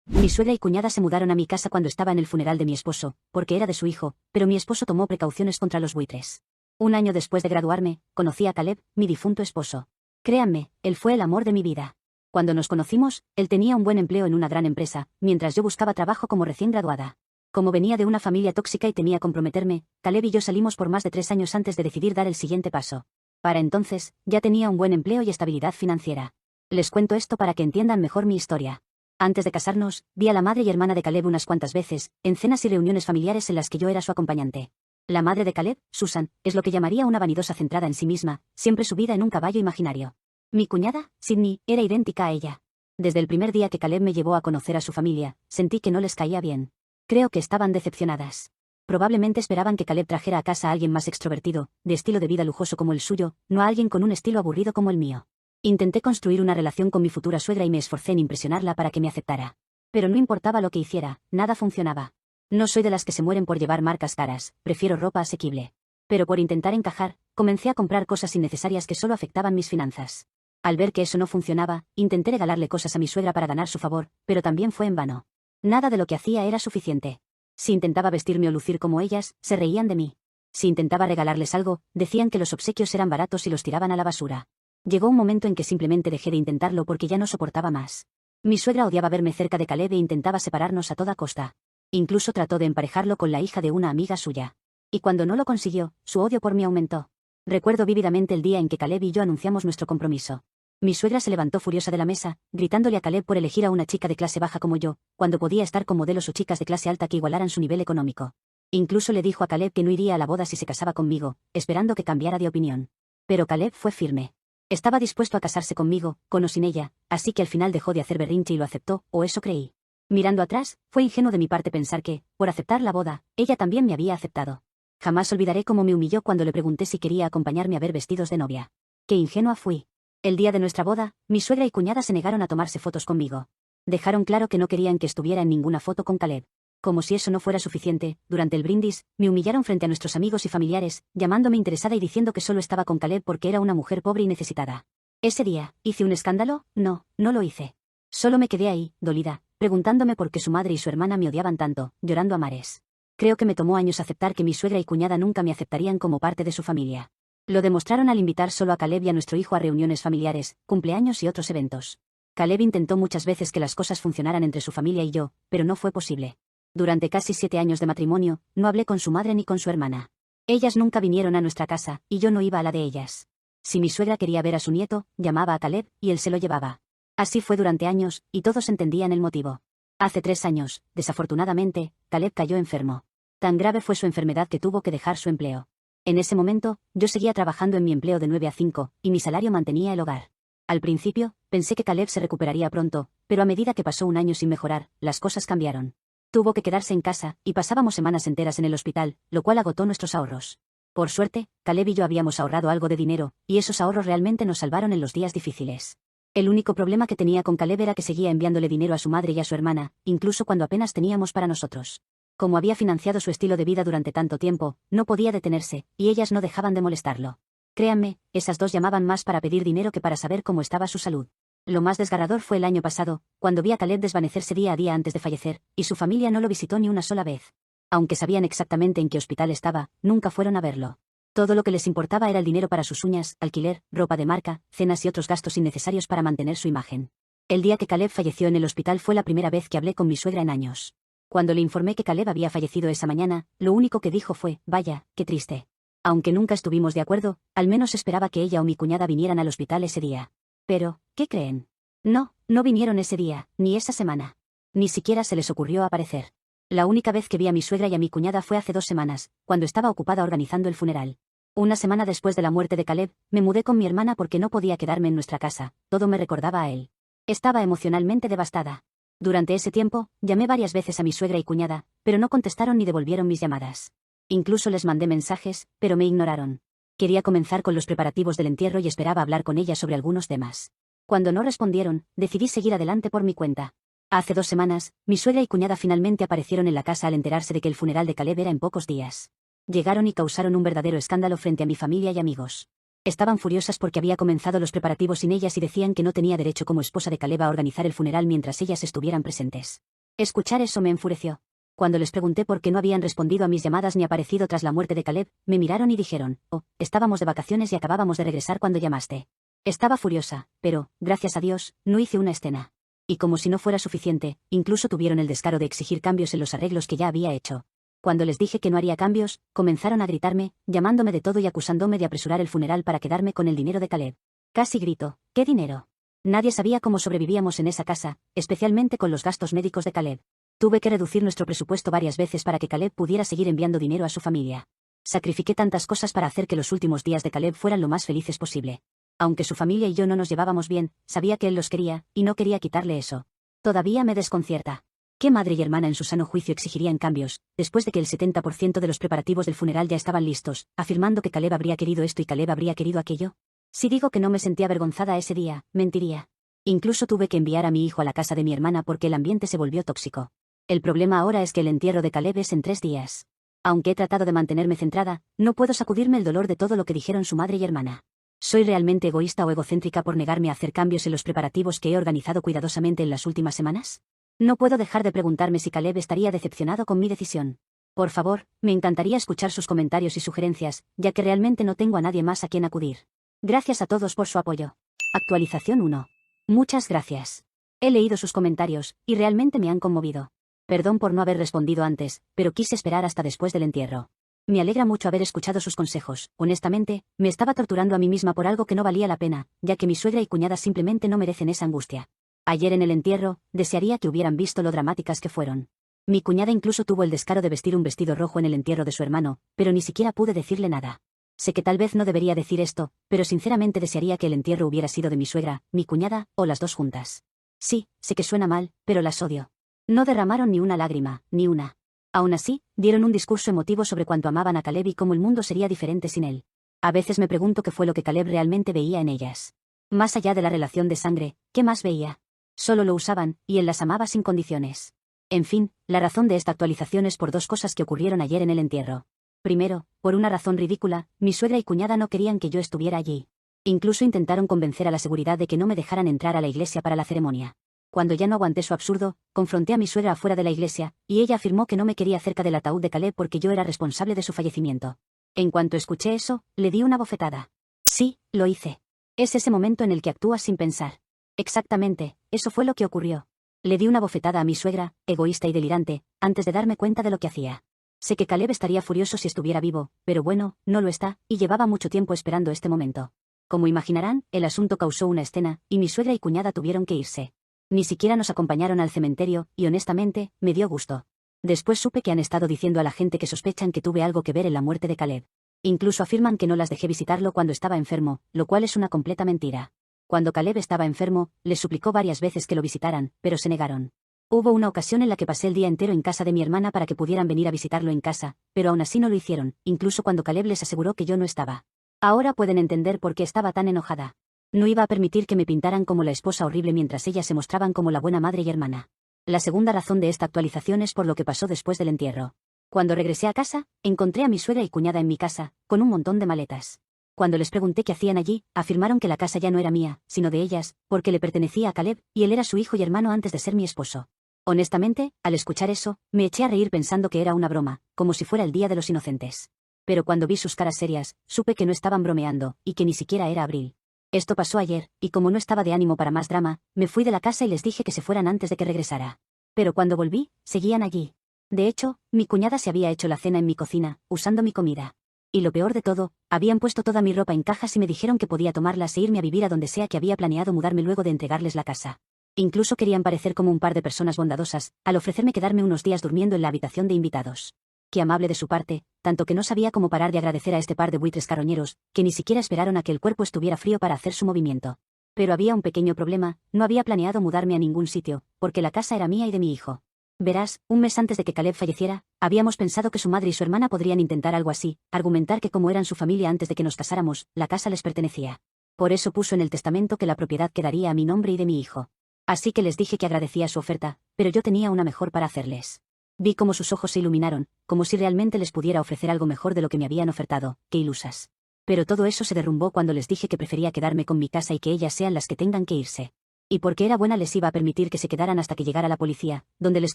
Mi suegra y cuñada se mudaron a mi casa cuando estaba en el funeral de mi esposo, porque era de su hijo, pero mi esposo tomó precauciones contra los buitres. Un año después de graduarme, conocí a Caleb, mi difunto esposo. Créanme, él fue el amor de mi vida. Cuando nos conocimos, él tenía un buen empleo en una gran empresa, mientras yo buscaba trabajo como recién graduada. Como venía de una familia tóxica y temía comprometerme, Caleb y yo salimos por más de 3 años antes de decidir dar el siguiente paso. Para entonces, ya tenía un buen empleo y estabilidad financiera. Les cuento esto para que entiendan mejor mi historia. Antes de casarnos, vi a la madre y hermana de Caleb unas cuantas veces, en cenas y reuniones familiares en las que yo era su acompañante. La madre de Caleb, Susan, es lo que llamaría una vanidosa centrada en sí misma, siempre subida en un caballo imaginario. Mi cuñada, Sydney, era idéntica a ella. Desde el primer día que Caleb me llevó a conocer a su familia, sentí que no les caía bien. Creo que estaban decepcionadas. Probablemente esperaban que Caleb trajera a casa a alguien más extrovertido, de estilo de vida lujoso como el suyo, no a alguien con un estilo aburrido como el mío. Intenté construir una relación con mi futura suegra y me esforcé en impresionarla para que me aceptara. Pero no importaba lo que hiciera, nada funcionaba. No soy de las que se mueren por llevar marcas caras, prefiero ropa asequible. Pero por intentar encajar, comencé a comprar cosas innecesarias que solo afectaban mis finanzas. Al ver que eso no funcionaba, intenté regalarle cosas a mi suegra para ganar su favor, pero también fue en vano. Nada de lo que hacía era suficiente. Si intentaba vestirme o lucir como ellas, se reían de mí. Si intentaba regalarles algo, decían que los obsequios eran baratos y los tiraban a la basura. Llegó un momento en que simplemente dejé de intentarlo porque ya no soportaba más. Mi suegra odiaba verme cerca de Caleb e intentaba separarnos a toda costa. Incluso trató de emparejarlo con la hija de una amiga suya. Y cuando no lo consiguió, su odio por mí aumentó. Recuerdo vívidamente el día en que Caleb y yo anunciamos nuestro compromiso. Mi suegra se levantó furiosa de la mesa, gritándole a Caleb por elegir a una chica de clase baja como yo, cuando podía estar con modelos o chicas de clase alta que igualaran su nivel económico. Incluso le dijo a Caleb que no iría a la boda si se casaba conmigo, esperando que cambiara de opinión. Pero Caleb fue firme. Estaba dispuesto a casarse conmigo, con o sin ella, así que al final dejó de hacer berrinche y lo aceptó, o eso creí. Mirando atrás, fue ingenuo de mi parte pensar que, por aceptar la boda, ella también me había aceptado. Jamás olvidaré cómo me humilló cuando le pregunté si quería acompañarme a ver vestidos de novia. Qué ingenua fui. El día de nuestra boda, mi suegra y cuñada se negaron a tomarse fotos conmigo. Dejaron claro que no querían que estuviera en ninguna foto con Caleb. Como si eso no fuera suficiente, durante el brindis, me humillaron frente a nuestros amigos y familiares, llamándome interesada y diciendo que solo estaba con Caleb porque era una mujer pobre y necesitada. Ese día, ¿hice un escándalo? No, no lo hice. Solo me quedé ahí, dolida, preguntándome por qué su madre y su hermana me odiaban tanto, llorando a mares. Creo que me tomó años aceptar que mi suegra y cuñada nunca me aceptarían como parte de su familia. Lo demostraron al invitar solo a Caleb y a nuestro hijo a reuniones familiares, cumpleaños y otros eventos. Caleb intentó muchas veces que las cosas funcionaran entre su familia y yo, pero no fue posible. Durante casi 7 años de matrimonio, no hablé con su madre ni con su hermana. Ellas nunca vinieron a nuestra casa, y yo no iba a la de ellas. Si mi suegra quería ver a su nieto, llamaba a Caleb, y él se lo llevaba. Así fue durante años, y todos entendían el motivo. Hace 3 años, desafortunadamente, Caleb cayó enfermo. Tan grave fue su enfermedad que tuvo que dejar su empleo. En ese momento, yo seguía trabajando en mi empleo de 9 a 5, y mi salario mantenía el hogar. Al principio, pensé que Caleb se recuperaría pronto, pero a medida que pasó un año sin mejorar, las cosas cambiaron. Tuvo que quedarse en casa, y pasábamos semanas enteras en el hospital, lo cual agotó nuestros ahorros. Por suerte, Caleb y yo habíamos ahorrado algo de dinero, y esos ahorros realmente nos salvaron en los días difíciles. El único problema que tenía con Caleb era que seguía enviándole dinero a su madre y a su hermana, incluso cuando apenas teníamos para nosotros. Como había financiado su estilo de vida durante tanto tiempo, no podía detenerse, y ellas no dejaban de molestarlo. Créanme, esas dos llamaban más para pedir dinero que para saber cómo estaba su salud. Lo más desgarrador fue el año pasado, cuando vi a Caleb desvanecerse día a día antes de fallecer, y su familia no lo visitó ni una sola vez. Aunque sabían exactamente en qué hospital estaba, nunca fueron a verlo. Todo lo que les importaba era el dinero para sus uñas, alquiler, ropa de marca, cenas y otros gastos innecesarios para mantener su imagen. El día que Caleb falleció en el hospital fue la primera vez que hablé con mi suegra en años. Cuando le informé que Caleb había fallecido esa mañana, lo único que dijo fue, vaya, qué triste. Aunque nunca estuvimos de acuerdo, al menos esperaba que ella o mi cuñada vinieran al hospital ese día. Pero, ¿qué creen? No, no vinieron ese día, ni esa semana. Ni siquiera se les ocurrió aparecer. La única vez que vi a mi suegra y a mi cuñada fue hace 2 semanas, cuando estaba ocupada organizando el funeral. Una semana después de la muerte de Caleb, me mudé con mi hermana porque no podía quedarme en nuestra casa, todo me recordaba a él. Estaba emocionalmente devastada. Durante ese tiempo, llamé varias veces a mi suegra y cuñada, pero no contestaron ni devolvieron mis llamadas. Incluso les mandé mensajes, pero me ignoraron. Quería comenzar con los preparativos del entierro y esperaba hablar con ellas sobre algunos temas. Cuando no respondieron, decidí seguir adelante por mi cuenta. Hace 2 semanas, mi suegra y cuñada finalmente aparecieron en la casa al enterarse de que el funeral de Caleb era en pocos días. Llegaron y causaron un verdadero escándalo frente a mi familia y amigos. Estaban furiosas porque había comenzado los preparativos sin ellas y decían que no tenía derecho como esposa de Caleb a organizar el funeral mientras ellas estuvieran presentes. Escuchar eso me enfureció. Cuando les pregunté por qué no habían respondido a mis llamadas ni aparecido tras la muerte de Caleb, me miraron y dijeron, oh, estábamos de vacaciones y acabábamos de regresar cuando llamaste. Estaba furiosa, pero, gracias a Dios, no hice una escena. Y como si no fuera suficiente, incluso tuvieron el descaro de exigir cambios en los arreglos que ya había hecho. Cuando les dije que no haría cambios, comenzaron a gritarme, llamándome de todo y acusándome de apresurar el funeral para quedarme con el dinero de Caleb. Casi grito, ¿qué dinero? Nadie sabía cómo sobrevivíamos en esa casa, especialmente con los gastos médicos de Caleb. Tuve que reducir nuestro presupuesto varias veces para que Caleb pudiera seguir enviando dinero a su familia. Sacrifiqué tantas cosas para hacer que los últimos días de Caleb fueran lo más felices posible. Aunque su familia y yo no nos llevábamos bien, sabía que él los quería, y no quería quitarle eso. Todavía me desconcierta. ¿Qué madre y hermana en su sano juicio exigirían cambios, después de que el 70% de los preparativos del funeral ya estaban listos, afirmando que Caleb habría querido esto y Caleb habría querido aquello? Si digo que no me sentía avergonzada ese día, mentiría. Incluso tuve que enviar a mi hijo a la casa de mi hermana porque el ambiente se volvió tóxico. El problema ahora es que el entierro de Caleb es en 3 días. Aunque he tratado de mantenerme centrada, no puedo sacudirme el dolor de todo lo que dijeron su madre y hermana. ¿Soy realmente egoísta o egocéntrica por negarme a hacer cambios en los preparativos que he organizado cuidadosamente en las últimas semanas? No puedo dejar de preguntarme si Caleb estaría decepcionado con mi decisión. Por favor, me encantaría escuchar sus comentarios y sugerencias, ya que realmente no tengo a nadie más a quien acudir. Gracias a todos por su apoyo. Actualización 1. Muchas gracias. He leído sus comentarios, y realmente me han conmovido. Perdón por no haber respondido antes, pero quise esperar hasta después del entierro. Me alegra mucho haber escuchado sus consejos. Honestamente, me estaba torturando a mí misma por algo que no valía la pena, ya que mi suegra y cuñada simplemente no merecen esa angustia. Ayer en el entierro, desearía que hubieran visto lo dramáticas que fueron. Mi cuñada incluso tuvo el descaro de vestir un vestido rojo en el entierro de su hermano, pero ni siquiera pude decirle nada. Sé que tal vez no debería decir esto, pero sinceramente desearía que el entierro hubiera sido de mi suegra, mi cuñada, o las dos juntas. Sí, sé que suena mal, pero las odio. No derramaron ni una lágrima, ni una. Aún así, dieron un discurso emotivo sobre cuánto amaban a Caleb y cómo el mundo sería diferente sin él. A veces me pregunto qué fue lo que Caleb realmente veía en ellas. Más allá de la relación de sangre, ¿qué más veía? Solo lo usaban, y él las amaba sin condiciones. En fin, la razón de esta actualización es por 2 cosas que ocurrieron ayer en el entierro. Primero, por una razón ridícula, mi suegra y cuñada no querían que yo estuviera allí. Incluso intentaron convencer a la seguridad de que no me dejaran entrar a la iglesia para la ceremonia. Cuando ya no aguanté su absurdo, confronté a mi suegra afuera de la iglesia, y ella afirmó que no me quería cerca del ataúd de Caleb porque yo era responsable de su fallecimiento. En cuanto escuché eso, le di una bofetada. Sí, lo hice. Es ese momento en el que actúas sin pensar. Exactamente, eso fue lo que ocurrió. Le di una bofetada a mi suegra, egoísta y delirante, antes de darme cuenta de lo que hacía. Sé que Caleb estaría furioso si estuviera vivo, pero bueno, no lo está, y llevaba mucho tiempo esperando este momento. Como imaginarán, el asunto causó una escena, y mi suegra y cuñada tuvieron que irse. Ni siquiera nos acompañaron al cementerio, y honestamente, me dio gusto. Después supe que han estado diciendo a la gente que sospechan que tuve algo que ver en la muerte de Caleb. Incluso afirman que no las dejé visitarlo cuando estaba enfermo, lo cual es una completa mentira. Cuando Caleb estaba enfermo, les suplicó varias veces que lo visitaran, pero se negaron. Hubo una ocasión en la que pasé el día entero en casa de mi hermana para que pudieran venir a visitarlo en casa, pero aún así no lo hicieron, incluso cuando Caleb les aseguró que yo no estaba. Ahora pueden entender por qué estaba tan enojada. No iba a permitir que me pintaran como la esposa horrible mientras ellas se mostraban como la buena madre y hermana. La segunda razón de esta actualización es por lo que pasó después del entierro. Cuando regresé a casa, encontré a mi suegra y cuñada en mi casa, con un montón de maletas. Cuando les pregunté qué hacían allí, afirmaron que la casa ya no era mía, sino de ellas, porque le pertenecía a Caleb, y él era su hijo y hermano antes de ser mi esposo. Honestamente, al escuchar eso, me eché a reír pensando que era una broma, como si fuera el Día de los Inocentes. Pero cuando vi sus caras serias, supe que no estaban bromeando, y que ni siquiera era abril. Esto pasó ayer, y como no estaba de ánimo para más drama, me fui de la casa y les dije que se fueran antes de que regresara. Pero cuando volví, seguían allí. De hecho, mi cuñada se había hecho la cena en mi cocina, usando mi comida. Y lo peor de todo, habían puesto toda mi ropa en cajas y me dijeron que podía tomarlas e irme a vivir a donde sea que había planeado mudarme luego de entregarles la casa. Incluso querían parecer como un par de personas bondadosas, al ofrecerme quedarme unos días durmiendo en la habitación de invitados. Qué amable de su parte, tanto que no sabía cómo parar de agradecer a este par de buitres carroñeros, que ni siquiera esperaron a que el cuerpo estuviera frío para hacer su movimiento. Pero había un pequeño problema, no había planeado mudarme a ningún sitio, porque la casa era mía y de mi hijo. Verás, un mes antes de que Caleb falleciera, habíamos pensado que su madre y su hermana podrían intentar algo así, argumentar que como eran su familia antes de que nos casáramos, la casa les pertenecía. Por eso puso en el testamento que la propiedad quedaría a mi nombre y de mi hijo. Así que les dije que agradecía su oferta, pero yo tenía una mejor para hacerles. Vi cómo sus ojos se iluminaron, como si realmente les pudiera ofrecer algo mejor de lo que me habían ofertado, qué ilusas. Pero todo eso se derrumbó cuando les dije que prefería quedarme con mi casa y que ellas sean las que tengan que irse. Y porque era buena les iba a permitir que se quedaran hasta que llegara la policía, donde les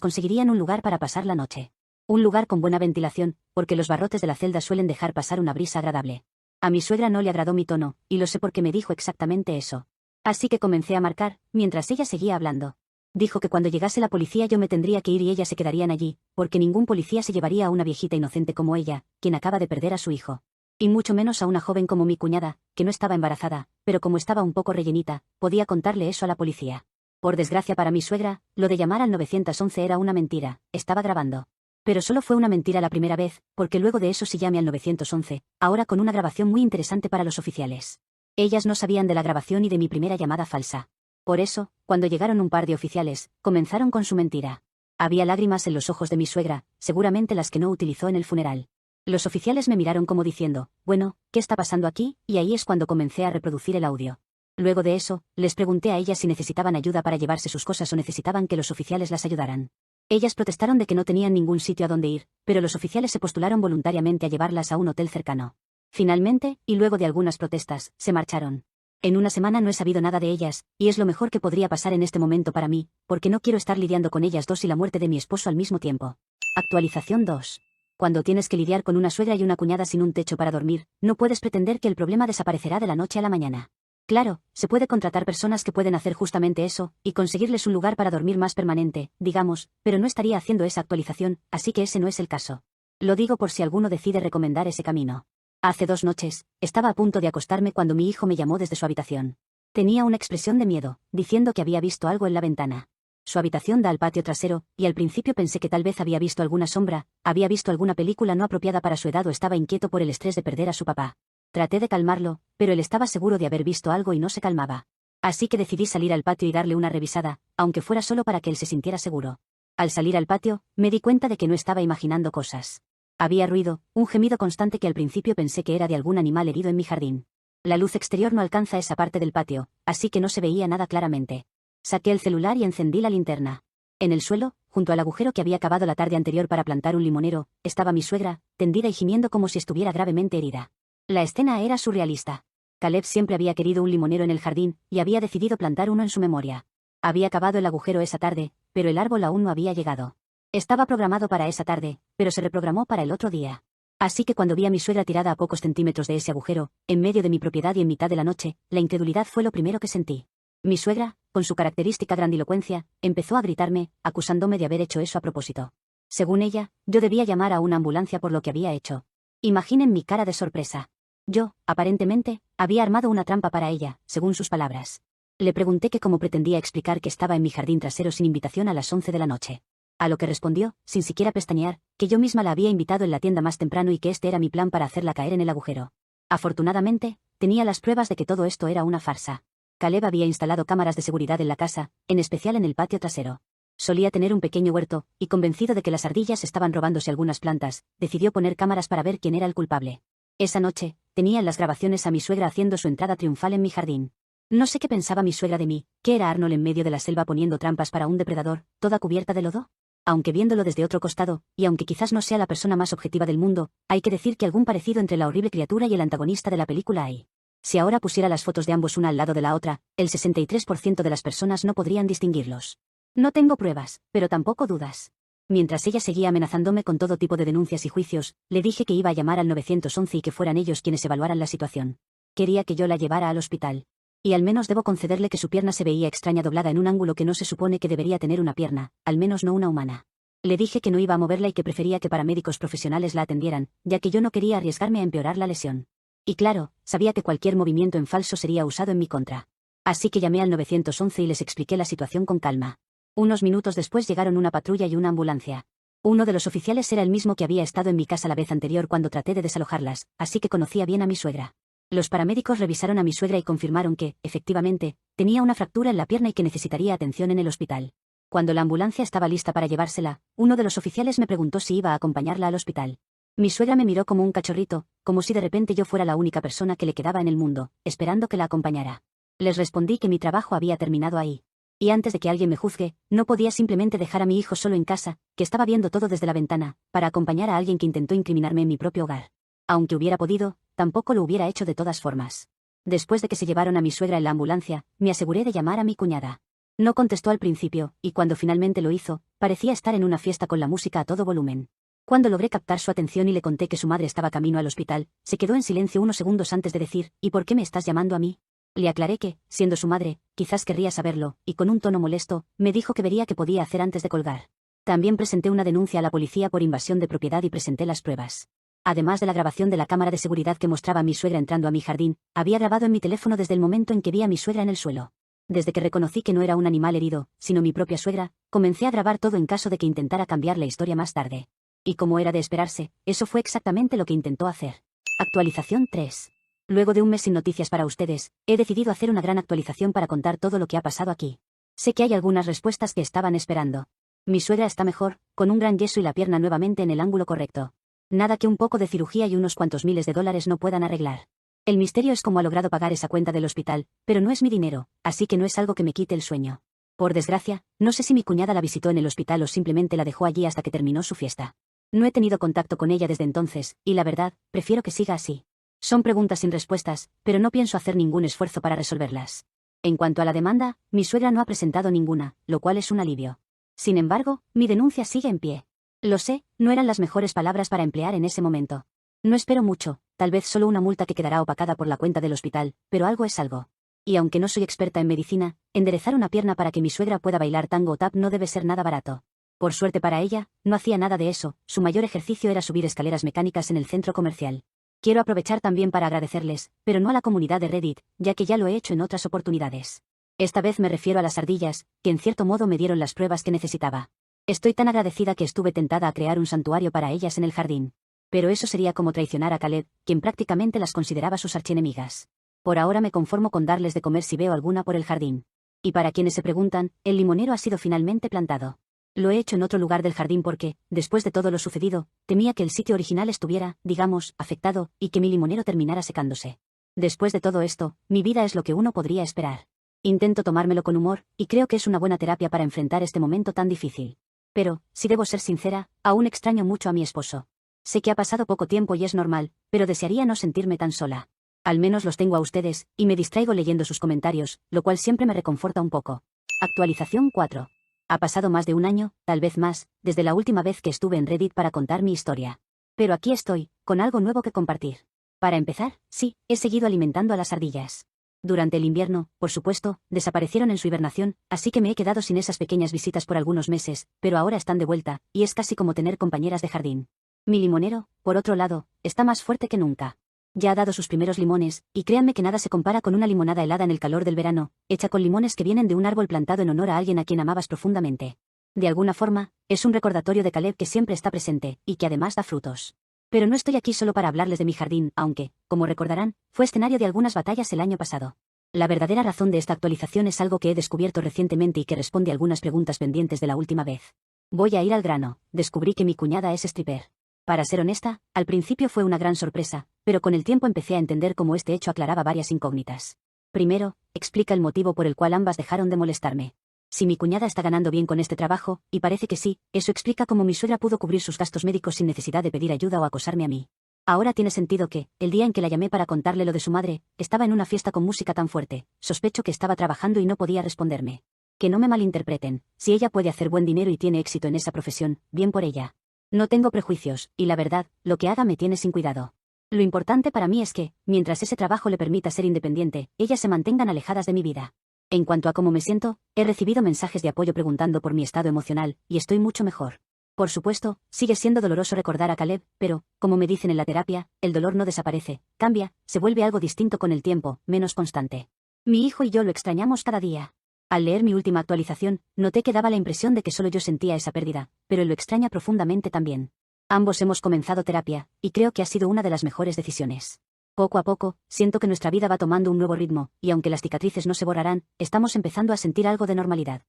conseguirían un lugar para pasar la noche. Un lugar con buena ventilación, porque los barrotes de la celda suelen dejar pasar una brisa agradable. A mi suegra no le agradó mi tono, y lo sé porque me dijo exactamente eso. Así que comencé a marcar, mientras ella seguía hablando. Dijo que cuando llegase la policía yo me tendría que ir y ellas se quedarían allí, porque ningún policía se llevaría a una viejita inocente como ella, quien acaba de perder a su hijo. Y mucho menos a una joven como mi cuñada, que no estaba embarazada, pero como estaba un poco rellenita, podía contarle eso a la policía. Por desgracia para mi suegra, lo de llamar al 911 era una mentira, estaba grabando. Pero solo fue una mentira la primera vez, porque luego de eso sí llamé al 911, ahora con una grabación muy interesante para los oficiales. Ellas no sabían de la grabación y de mi primera llamada falsa. Por eso, cuando llegaron un par de oficiales, comenzaron con su mentira. Había lágrimas en los ojos de mi suegra, seguramente las que no utilizó en el funeral. Los oficiales me miraron como diciendo, bueno, ¿qué está pasando aquí? Y ahí es cuando comencé a reproducir el audio. Luego de eso, les pregunté a ellas si necesitaban ayuda para llevarse sus cosas o necesitaban que los oficiales las ayudaran. Ellas protestaron de que no tenían ningún sitio a donde ir, pero los oficiales se postularon voluntariamente a llevarlas a un hotel cercano. Finalmente, y luego de algunas protestas, se marcharon. En una semana no he sabido nada de ellas, y es lo mejor que podría pasar en este momento para mí, porque no quiero estar lidiando con ellas dos y la muerte de mi esposo al mismo tiempo. Actualización 2. Cuando tienes que lidiar con una suegra y una cuñada sin un techo para dormir, no puedes pretender que el problema desaparecerá de la noche a la mañana. Claro, se puede contratar personas que pueden hacer justamente eso, y conseguirles un lugar para dormir más permanente, digamos, pero no estaría haciendo esa actualización, así que ese no es el caso. Lo digo por si alguno decide recomendar ese camino. Hace 2 noches, estaba a punto de acostarme cuando mi hijo me llamó desde su habitación. Tenía una expresión de miedo, diciendo que había visto algo en la ventana. Su habitación da al patio trasero, y al principio pensé que tal vez había visto alguna sombra, había visto alguna película no apropiada para su edad o estaba inquieto por el estrés de perder a su papá. Traté de calmarlo, pero él estaba seguro de haber visto algo y no se calmaba. Así que decidí salir al patio y darle una revisada, aunque fuera solo para que él se sintiera seguro. Al salir al patio, me di cuenta de que no estaba imaginando cosas. Había ruido, un gemido constante que al principio pensé que era de algún animal herido en mi jardín. La luz exterior no alcanza esa parte del patio, así que no se veía nada claramente. Saqué el celular y encendí la linterna. En el suelo, junto al agujero que había cavado la tarde anterior para plantar un limonero, estaba mi suegra, tendida y gimiendo como si estuviera gravemente herida. La escena era surrealista. Caleb siempre había querido un limonero en el jardín, y había decidido plantar uno en su memoria. Había cavado el agujero esa tarde, pero el árbol aún no había llegado. Estaba programado para esa tarde, pero se reprogramó para el otro día. Así que cuando vi a mi suegra tirada a pocos centímetros de ese agujero, en medio de mi propiedad y en mitad de la noche, la incredulidad fue lo primero que sentí. Mi suegra, con su característica grandilocuencia, empezó a gritarme, acusándome de haber hecho eso a propósito. Según ella, yo debía llamar a una ambulancia por lo que había hecho. Imaginen mi cara de sorpresa. Yo, aparentemente, había armado una trampa para ella, según sus palabras. Le pregunté que cómo pretendía explicar que estaba en mi jardín trasero sin invitación a las 11 de la noche. A lo que respondió, sin siquiera pestañear, que yo misma la había invitado en la tienda más temprano y que este era mi plan para hacerla caer en el agujero. Afortunadamente, tenía las pruebas de que todo esto era una farsa. Caleb había instalado cámaras de seguridad en la casa, en especial en el patio trasero. Solía tener un pequeño huerto, y convencido de que las ardillas estaban robándose algunas plantas, decidió poner cámaras para ver quién era el culpable. Esa noche, tenía en las grabaciones a mi suegra haciendo su entrada triunfal en mi jardín. No sé qué pensaba mi suegra de mí, que era Arnold en medio de la selva poniendo trampas para un depredador, toda cubierta de lodo. Aunque viéndolo desde otro costado, y aunque quizás no sea la persona más objetiva del mundo, hay que decir que algún parecido entre la horrible criatura y el antagonista de la película hay. Si ahora pusiera las fotos de ambos una al lado de la otra, el 63% de las personas no podrían distinguirlos. No tengo pruebas, pero tampoco dudas. Mientras ella seguía amenazándome con todo tipo de denuncias y juicios, le dije que iba a llamar al 911 y que fueran ellos quienes evaluaran la situación. Quería que yo la llevara al hospital. Y al menos debo concederle que su pierna se veía extraña doblada en un ángulo que no se supone que debería tener una pierna, al menos no una humana. Le dije que no iba a moverla y que prefería que paramédicos profesionales la atendieran, ya que yo no quería arriesgarme a empeorar la lesión. Y claro, sabía que cualquier movimiento en falso sería usado en mi contra. Así que llamé al 911 y les expliqué la situación con calma. Unos minutos después llegaron una patrulla y una ambulancia. Uno de los oficiales era el mismo que había estado en mi casa la vez anterior cuando traté de desalojarlas, así que conocía bien a mi suegra. Los paramédicos revisaron a mi suegra y confirmaron que, efectivamente, tenía una fractura en la pierna y que necesitaría atención en el hospital. Cuando la ambulancia estaba lista para llevársela, uno de los oficiales me preguntó si iba a acompañarla al hospital. Mi suegra me miró como un cachorrito, como si de repente yo fuera la única persona que le quedaba en el mundo, esperando que la acompañara. Les respondí que mi trabajo había terminado ahí. Y antes de que alguien me juzgue, no podía simplemente dejar a mi hijo solo en casa, que estaba viendo todo desde la ventana, para acompañar a alguien que intentó incriminarme en mi propio hogar. Aunque hubiera podido, tampoco lo hubiera hecho de todas formas. Después de que se llevaron a mi suegra en la ambulancia, me aseguré de llamar a mi cuñada. No contestó al principio, y cuando finalmente lo hizo, parecía estar en una fiesta con la música a todo volumen. Cuando logré captar su atención y le conté que su madre estaba camino al hospital, se quedó en silencio unos segundos antes de decir, ¿y por qué me estás llamando a mí? Le aclaré que, siendo su madre, quizás querría saberlo, y con un tono molesto, me dijo que vería qué podía hacer antes de colgar. También presenté una denuncia a la policía por invasión de propiedad y presenté las pruebas. Además de la grabación de la cámara de seguridad que mostraba a mi suegra entrando a mi jardín, había grabado en mi teléfono desde el momento en que vi a mi suegra en el suelo. Desde que reconocí que no era un animal herido, sino mi propia suegra, comencé a grabar todo en caso de que intentara cambiar la historia más tarde. Y como era de esperarse, eso fue exactamente lo que intentó hacer. Actualización 3. Luego de un mes sin noticias para ustedes, he decidido hacer una gran actualización para contar todo lo que ha pasado aquí. Sé que hay algunas respuestas que estaban esperando. Mi suegra está mejor, con un gran yeso y la pierna nuevamente en el ángulo correcto. Nada que un poco de cirugía y unos cuantos miles de dólares no puedan arreglar. El misterio es cómo ha logrado pagar esa cuenta del hospital, pero no es mi dinero, así que no es algo que me quite el sueño. Por desgracia, no sé si mi cuñada la visitó en el hospital o simplemente la dejó allí hasta que terminó su fiesta. No he tenido contacto con ella desde entonces, y la verdad, prefiero que siga así. Son preguntas sin respuestas, pero no pienso hacer ningún esfuerzo para resolverlas. En cuanto a la demanda, mi suegra no ha presentado ninguna, lo cual es un alivio. Sin embargo, mi denuncia sigue en pie. Lo sé, no eran las mejores palabras para emplear en ese momento. No espero mucho, tal vez solo una multa que quedará opacada por la cuenta del hospital, pero algo es algo. Y aunque no soy experta en medicina, enderezar una pierna para que mi suegra pueda bailar tango o tap no debe ser nada barato. Por suerte para ella, no hacía nada de eso, su mayor ejercicio era subir escaleras mecánicas en el centro comercial. Quiero aprovechar también para agradecerles, pero no a la comunidad de Reddit, ya que ya lo he hecho en otras oportunidades. Esta vez me refiero a las ardillas, que en cierto modo me dieron las pruebas que necesitaba. Estoy tan agradecida que estuve tentada a crear un santuario para ellas en el jardín. Pero eso sería como traicionar a Caleb, quien prácticamente las consideraba sus archienemigas. Por ahora me conformo con darles de comer si veo alguna por el jardín. Y para quienes se preguntan, el limonero ha sido finalmente plantado. Lo he hecho en otro lugar del jardín porque, después de todo lo sucedido, temía que el sitio original estuviera, digamos, afectado, y que mi limonero terminara secándose. Después de todo esto, mi vida es lo que uno podría esperar. Intento tomármelo con humor, y creo que es una buena terapia para enfrentar este momento tan difícil. Pero, si debo ser sincera, aún extraño mucho a mi esposo. Sé que ha pasado poco tiempo y es normal, pero desearía no sentirme tan sola. Al menos los tengo a ustedes, y me distraigo leyendo sus comentarios, lo cual siempre me reconforta un poco. Actualización 4. Ha pasado más de un año, tal vez más, desde la última vez que estuve en Reddit para contar mi historia. Pero aquí estoy, con algo nuevo que compartir. Para empezar, sí, he seguido alimentando a las ardillas. Durante el invierno, por supuesto, desaparecieron en su hibernación, así que me he quedado sin esas pequeñas visitas por algunos meses, pero ahora están de vuelta, y es casi como tener compañeras de jardín. Mi limonero, por otro lado, está más fuerte que nunca. Ya ha dado sus primeros limones, y créanme que nada se compara con una limonada helada en el calor del verano, hecha con limones que vienen de un árbol plantado en honor a alguien a quien amabas profundamente. De alguna forma, es un recordatorio de Caleb que siempre está presente, y que además da frutos. Pero no estoy aquí solo para hablarles de mi jardín, aunque, como recordarán, fue escenario de algunas batallas el año pasado. La verdadera razón de esta actualización es algo que he descubierto recientemente y que responde a algunas preguntas pendientes de la última vez. Voy a ir al grano, descubrí que mi cuñada es stripper. Para ser honesta, al principio fue una gran sorpresa, pero con el tiempo empecé a entender cómo este hecho aclaraba varias incógnitas. Primero, explica el motivo por el cual ambas dejaron de molestarme. Si mi cuñada está ganando bien con este trabajo, y parece que sí, eso explica cómo mi suegra pudo cubrir sus gastos médicos sin necesidad de pedir ayuda o acosarme a mí. Ahora tiene sentido que, el día en que la llamé para contarle lo de su madre, estaba en una fiesta con música tan fuerte, sospecho que estaba trabajando y no podía responderme. Que no me malinterpreten, si ella puede hacer buen dinero y tiene éxito en esa profesión, bien por ella. No tengo prejuicios, y la verdad, lo que haga me tiene sin cuidado. Lo importante para mí es que, mientras ese trabajo le permita ser independiente, ellas se mantengan alejadas de mi vida. En cuanto a cómo me siento, he recibido mensajes de apoyo preguntando por mi estado emocional, y estoy mucho mejor. Por supuesto, sigue siendo doloroso recordar a Caleb, pero, como me dicen en la terapia, el dolor no desaparece, cambia, se vuelve algo distinto con el tiempo, menos constante. Mi hijo y yo lo extrañamos cada día. Al leer mi última actualización, noté que daba la impresión de que solo yo sentía esa pérdida, pero él lo extraña profundamente también. Ambos hemos comenzado terapia, y creo que ha sido una de las mejores decisiones. Poco a poco, siento que nuestra vida va tomando un nuevo ritmo, y aunque las cicatrices no se borrarán, estamos empezando a sentir algo de normalidad.